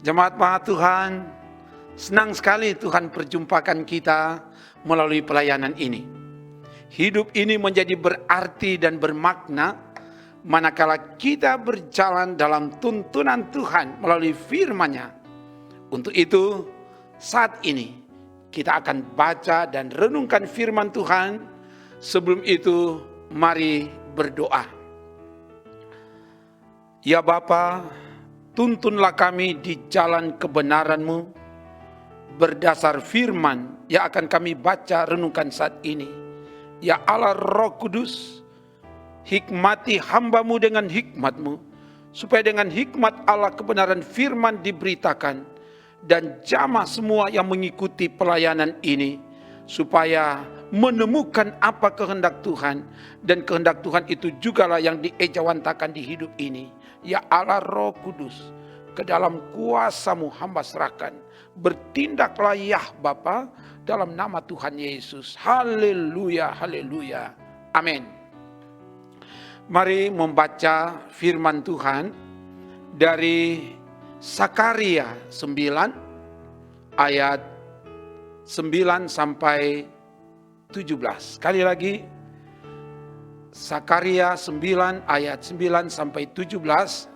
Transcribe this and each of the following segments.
Jemaat Maha Tuhan, senang sekali Tuhan perjumpakan kita melalui pelayanan ini. Hidup ini menjadi berarti dan bermakna manakala kita berjalan dalam tuntunan Tuhan melalui firman-Nya. Untuk itu, saat ini kita akan baca dan renungkan firman Tuhan. Sebelum itu, mari berdoa. Ya Bapa, tuntunlah kami di jalan kebenaran-Mu berdasar firman yang akan kami baca renungkan saat ini. Ya Allah Roh Kudus, hikmati hamba-Mu dengan hikmat-Mu, supaya dengan hikmat Allah kebenaran firman diberitakan, dan jamah semua yang mengikuti pelayanan ini, supaya menemukan apa kehendak Tuhan, dan kehendak Tuhan itu jugalah yang diejawantakan di hidup ini. Ya Allah Roh Kudus, ke dalam kuasa-Mu hamba serahkan. Bertindaklah ya Bapa, dalam nama Tuhan Yesus. Haleluya, haleluya. Amin. Mari membaca firman Tuhan dari Sakaria 9 ayat 9 sampai 17. Sekali lagi, Sakaria 9 ayat 9 sampai 17,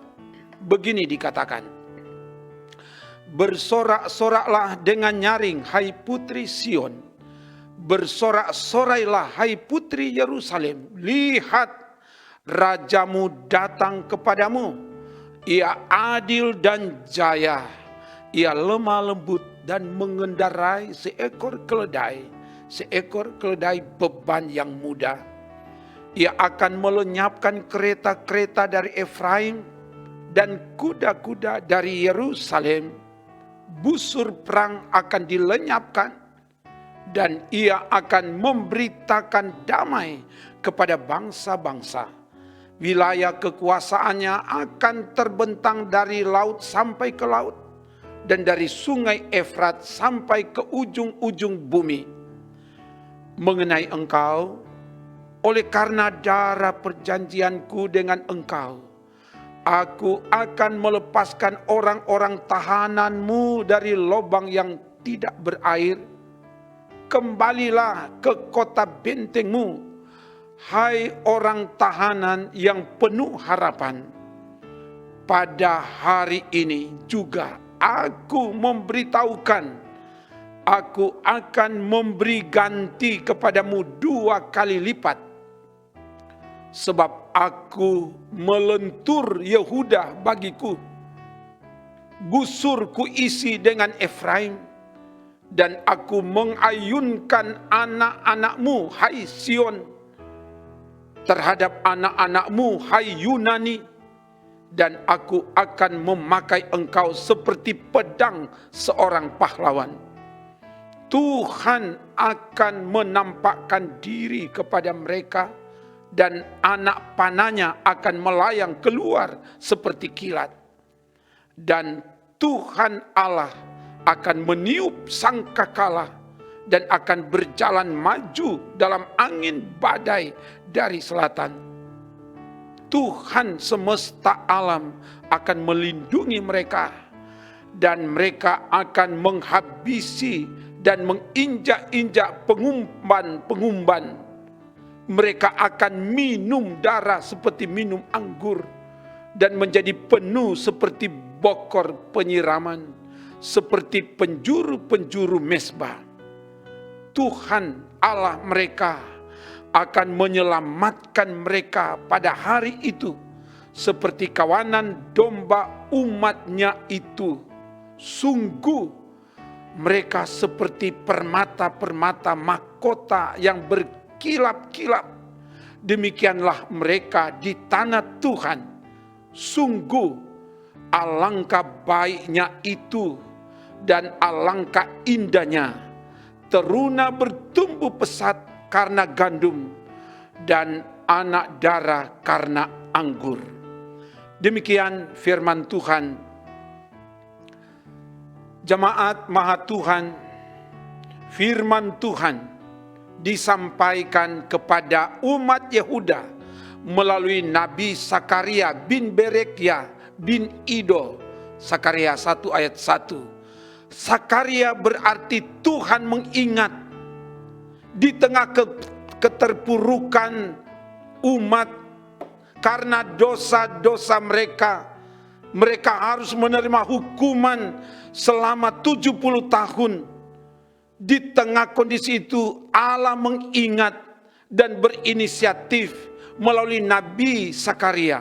begini dikatakan. Bersorak-soraklah dengan nyaring, hai putri Sion. Bersorak-sorailah, hai putri Yerusalem. Lihat, rajamu datang kepadamu. Ia adil dan jaya. Ia lemah lembut dan mengendarai seekor keledai beban yang mudah. Ia akan melenyapkan kereta-kereta dari Efraim dan kuda-kuda dari Yerusalem. Busur perang akan dilenyapkan, dan ia akan memberitakan damai kepada bangsa-bangsa. Wilayah kekuasaannya akan terbentang dari laut sampai ke laut, dan dari sungai Efrat sampai ke ujung-ujung bumi. Mengenai engkau, oleh karena darah perjanjianku dengan engkau, aku akan melepaskan orang-orang tahananmu dari lubang yang tidak berair. Kembalilah ke kota bentengmu, hai orang tahanan yang penuh harapan. Pada hari ini juga aku memberitahukan, aku akan memberi ganti kepadamu 2 kali lipat. Sebab aku melentur Yehuda bagiku, busur kuisi dengan Efraim, dan aku mengayunkan anak-anakmu, hai Sion, terhadap anak-anakmu, hai Yunani, dan aku akan memakai engkau seperti pedang seorang pahlawan. Tuhan akan menampakkan diri kepada mereka, dan anak panahnya akan melayang keluar seperti kilat. Dan Tuhan Allah akan meniup sangkakala dan akan berjalan maju dalam angin badai dari selatan. Tuhan semesta alam akan melindungi mereka, dan mereka akan menghabisi dan menginjak-injak pengumban-pengumban. Mereka akan minum darah seperti minum anggur, dan menjadi penuh seperti bokor penyiraman, seperti penjuru-penjuru mesbah. Tuhan Allah mereka akan menyelamatkan mereka pada hari itu, seperti kawanan domba umatnya itu. Sungguh mereka seperti permata-permata mahkota yang berkilap-kilap. Demikianlah mereka di tanah Tuhan. Sungguh alangkah baiknya itu, dan alangkah indahnya. Teruna bertumbuh pesat karena gandum, dan anak darah karena anggur. Demikian firman Tuhan. Jemaat Maha Tuhan, firman Tuhan disampaikan kepada umat Yehuda melalui Nabi Sakaria bin Berekia bin Ido Sakaria 1 ayat 1. Sakaria berarti Tuhan mengingat di tengah keterpurukan umat karena dosa-dosa mereka. Mereka harus menerima hukuman selama 70 tahun. Di tengah kondisi itu Allah mengingat dan berinisiatif melalui Nabi Sakaria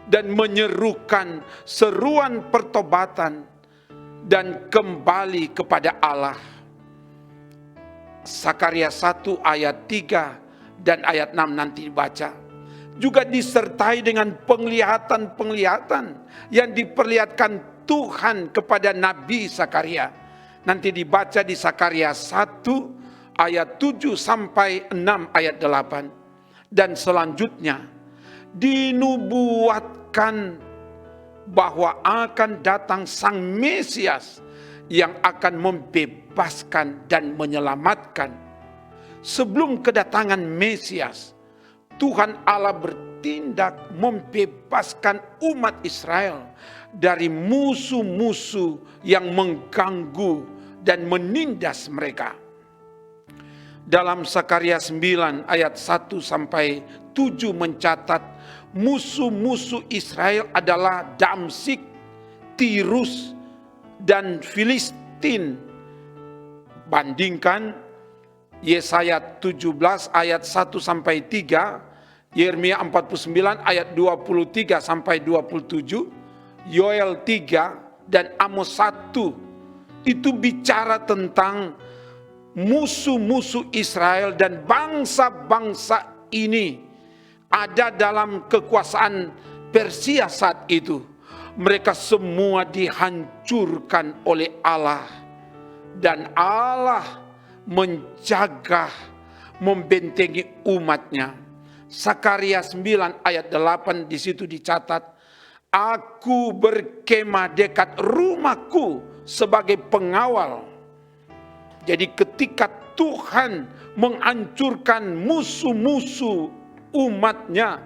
dan menyerukan seruan pertobatan dan kembali kepada Allah. Sakaria 1 ayat 3 dan ayat 6 nanti dibaca. Juga disertai dengan penglihatan-penglihatan yang diperlihatkan Tuhan kepada Nabi Sakaria. Nanti dibaca di Sakaria 1 ayat 7 sampai 6 ayat 8. Dan selanjutnya dinubuatkan bahwa akan datang Sang Mesias yang akan membebaskan dan menyelamatkan. Sebelum kedatangan Mesias, Tuhan Allah bertindak membebaskan umat Israel dari musuh-musuh yang mengganggu dan menindas mereka. Dalam Sakaria 9 ayat 1 sampai 7 mencatat musuh-musuh Israel adalah Damsyik, Tirus, dan Filistin. Bandingkan Yesaya 17 ayat 1 sampai 3, Yeremia 49 ayat 23 sampai 27, Yoel 3 dan Amos 1. Itu bicara tentang musuh-musuh Israel dan bangsa-bangsa ini ada dalam kekuasaan Persia saat itu. Mereka semua dihancurkan oleh Allah. Dan Allah menjaga, membentengi umatnya. Sakaria 9 ayat 8 di situ dicatat, aku berkemah dekat rumahku sebagai pengawal. Jadi ketika Tuhan menghancurkan musuh-musuh umatnya,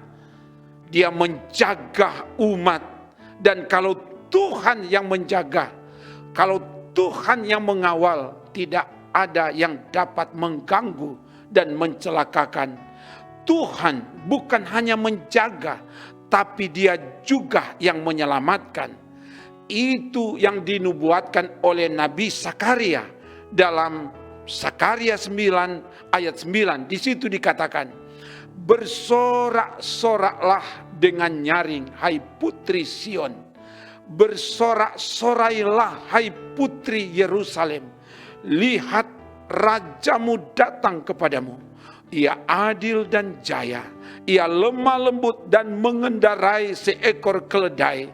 dia menjaga umat. Dan kalau Tuhan yang menjaga, kalau Tuhan yang mengawal, tidak ada yang dapat mengganggu dan mencelakakan. Tuhan bukan hanya menjaga, tapi dia juga yang menyelamatkan. Itu yang dinubuatkan oleh Nabi Sakaria dalam Sakaria 9 ayat 9. Di situ dikatakan, bersorak-soraklah dengan nyaring, hai putri Sion. Bersorak-sorailah, hai putri Yerusalem. Lihat, rajamu datang kepadamu. Ia adil dan jaya. Ia lemah lembut dan mengendarai seekor keledai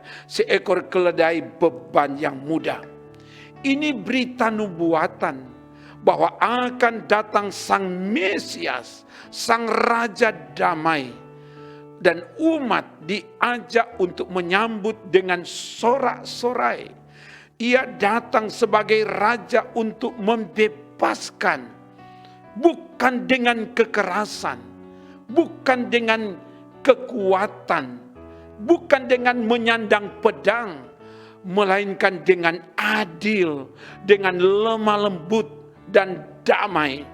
beban yang mudah. Ini berita nubuatan bahwa akan datang Sang Mesias, Sang Raja Damai. Dan umat diajak untuk menyambut dengan sorak-sorai. Ia datang sebagai Raja untuk membebaskan. Bukan dengan kekerasan, bukan dengan kekuatan, bukan dengan menyandang pedang, melainkan dengan adil, dengan lemah lembut dan damai.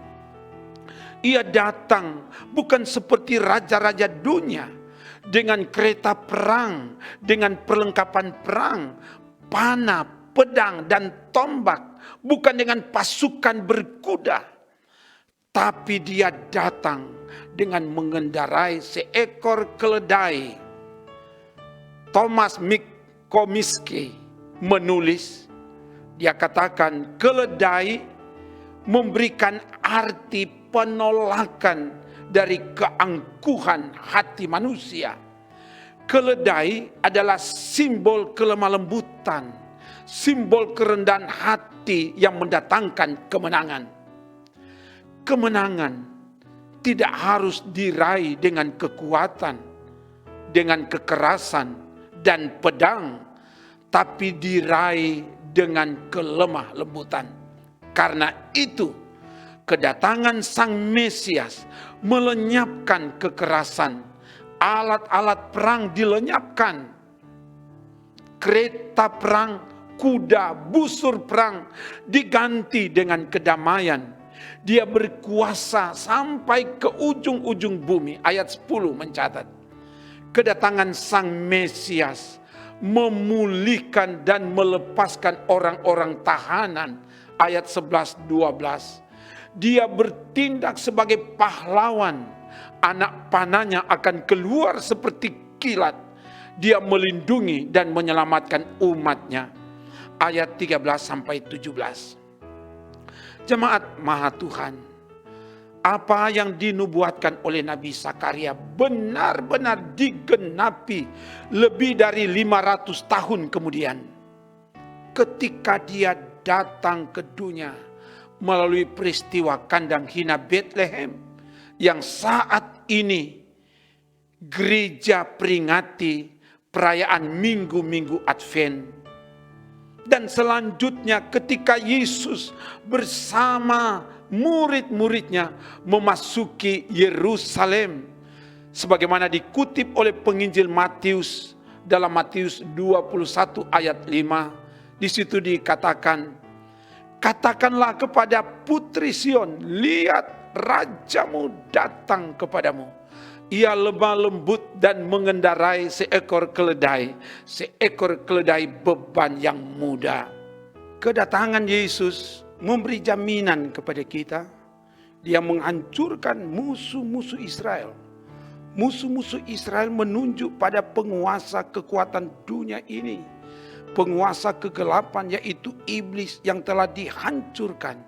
Ia datang bukan seperti raja-raja dunia, dengan kereta perang, dengan perlengkapan perang, panah, pedang, dan tombak, bukan dengan pasukan berkuda. Tapi dia datang dengan mengendarai seekor keledai. Thomas Komiski menulis, dia katakan keledai memberikan arti penolakan dari keangkuhan hati manusia. Keledai adalah simbol kelemah lembutan, simbol kerendahan hati yang mendatangkan kemenangan. Kemenangan tidak harus diraih dengan kekuatan, dengan kekerasan dan pedang, tapi diraih dengan kelemah lembutan. Karena itu, kedatangan Sang Mesias melenyapkan kekerasan, alat-alat perang dilenyapkan. kereta perang, kuda, busur perang diganti dengan kedamaian. Dia berkuasa sampai ke ujung-ujung bumi. Ayat 10 mencatat, kedatangan Sang Mesias memulihkan dan melepaskan orang-orang tahanan. Ayat 11-12, dia bertindak sebagai pahlawan. Anak panahnya akan keluar seperti kilat. Dia melindungi dan menyelamatkan umatnya. Ayat 13-17. Jemaat Maha Tuhan, apa yang dinubuatkan oleh Nabi Zakaria benar-benar digenapi lebih dari 500 tahun kemudian. Ketika dia datang ke dunia melalui peristiwa kandang hina Bethlehem yang saat ini gereja peringati perayaan minggu-minggu Advent. Dan selanjutnya ketika Yesus bersama murid-muridnya memasuki Yerusalem, sebagaimana dikutip oleh penginjil Matius dalam Matius 21 ayat 5, di situ dikatakan, katakanlah kepada putri Sion, lihat rajamu datang kepadamu. Ia lemah lembut dan mengendarai seekor keledai beban yang mudah. Kedatangan Yesus memberi jaminan kepada kita. Dia menghancurkan musuh-musuh Israel. Musuh-musuh Israel menunjuk pada penguasa kekuatan dunia ini. Penguasa kegelapan, yaitu iblis, yang telah dihancurkan,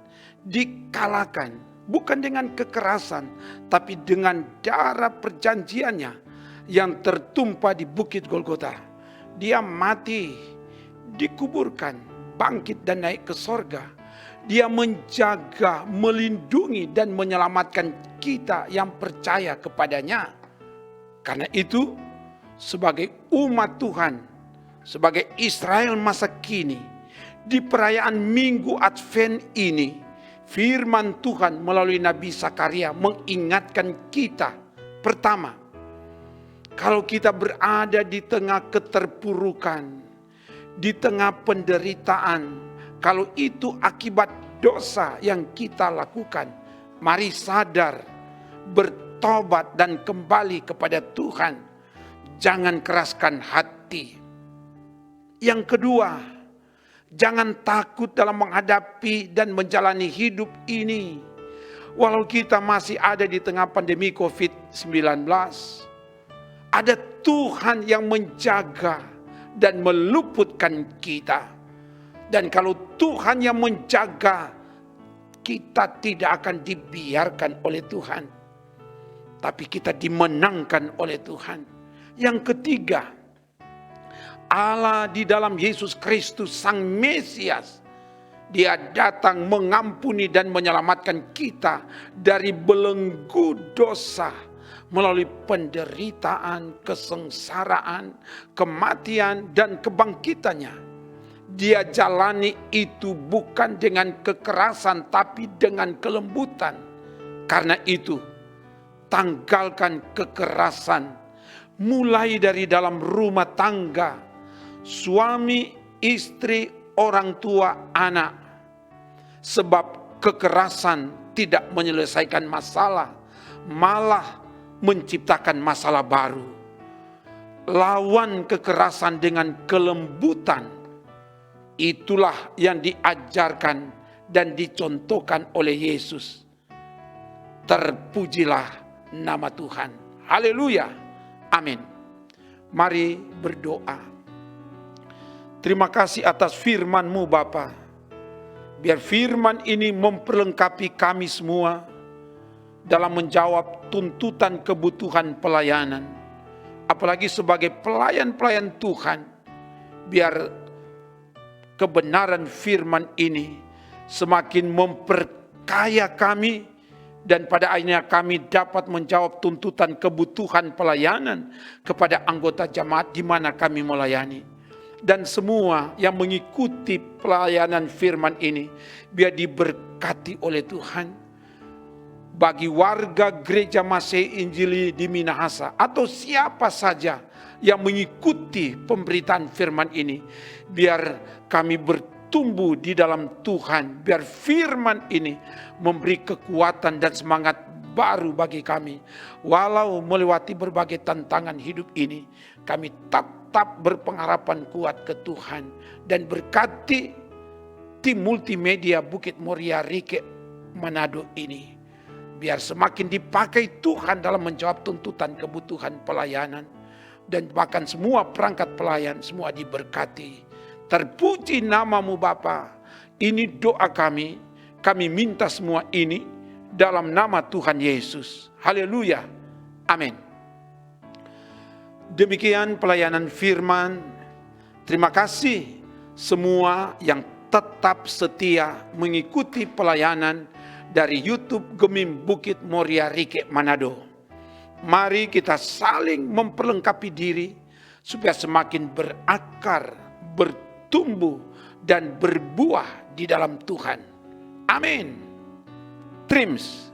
dikalahkan. Bukan dengan kekerasan, tapi dengan darah perjanjiannya yang tertumpah di Bukit Golgota. Dia mati, dikuburkan, bangkit dan naik ke sorga. Dia menjaga, melindungi dan menyelamatkan kita yang percaya kepadanya. Karena itu, sebagai umat Tuhan, sebagai Israel masa kini, di perayaan Minggu Advent ini, firman Tuhan melalui Nabi Zakaria mengingatkan kita. Pertama, kalau kita berada di tengah keterpurukan, di tengah penderitaan, kalau itu akibat dosa yang kita lakukan, mari sadar, bertobat dan kembali kepada Tuhan. Jangan keraskan hati. Yang kedua, jangan takut dalam menghadapi dan menjalani hidup ini. Walau kita masih ada di tengah pandemi COVID-19, ada Tuhan yang menjaga dan meluputkan kita. Dan kalau Tuhan yang menjaga, kita tidak akan dibiarkan oleh Tuhan, tapi kita dimenangkan oleh Tuhan. Yang ketiga, Allah di dalam Yesus Kristus Sang Mesias, Dia datang mengampuni dan menyelamatkan kita dari belenggu dosa melalui penderitaan, kesengsaraan, kematian dan kebangkitannya. Dia jalani itu bukan dengan kekerasan tapi dengan kelembutan. Karena itu, tanggalkan kekerasan mulai dari dalam rumah tangga, suami, istri, orang tua, anak. Sebab kekerasan tidak menyelesaikan masalah, malah menciptakan masalah baru. Lawan kekerasan dengan kelembutan. Itulah yang diajarkan dan dicontohkan oleh Yesus. Terpujilah nama Tuhan. Haleluya. Amin. Mari berdoa. Terima kasih atas firman-Mu Bapa. Biar firman ini memperlengkapi kami semua dalam menjawab tuntutan kebutuhan pelayanan. Apalagi sebagai pelayan-pelayan Tuhan, biar kebenaran firman ini semakin memperkaya kami, dan pada akhirnya kami dapat menjawab tuntutan kebutuhan pelayanan kepada anggota jemaat di mana kami melayani. Dan semua yang mengikuti pelayanan firman ini, biar diberkati oleh Tuhan. Bagi warga gereja Masehi Injili di Minahasa, atau siapa saja yang mengikuti pemberitaan firman ini. Biar kami bertumbuh di dalam Tuhan. Biar firman ini memberi kekuatan dan semangat baru bagi kami. Walau melewati berbagai tantangan hidup ini, kami tetap berpengharapan kuat ke Tuhan. Dan berkati tim multimedia Bukit Moria Rike Manado ini. Biar semakin dipakai Tuhan dalam menjawab tuntutan kebutuhan pelayanan. Dan bahkan semua perangkat pelayan semua diberkati. Terpuji namamu Bapa. Ini doa kami. Kami minta semua ini dalam nama Tuhan Yesus. Haleluya. Amin. Demikian pelayanan firman. Terima kasih semua yang tetap setia mengikuti pelayanan dari YouTube Gemim Bukit Moria Rike Manado. Mari kita saling memperlengkapi diri supaya semakin berakar, bertumbuh, dan berbuah di dalam Tuhan. Amin. Trims.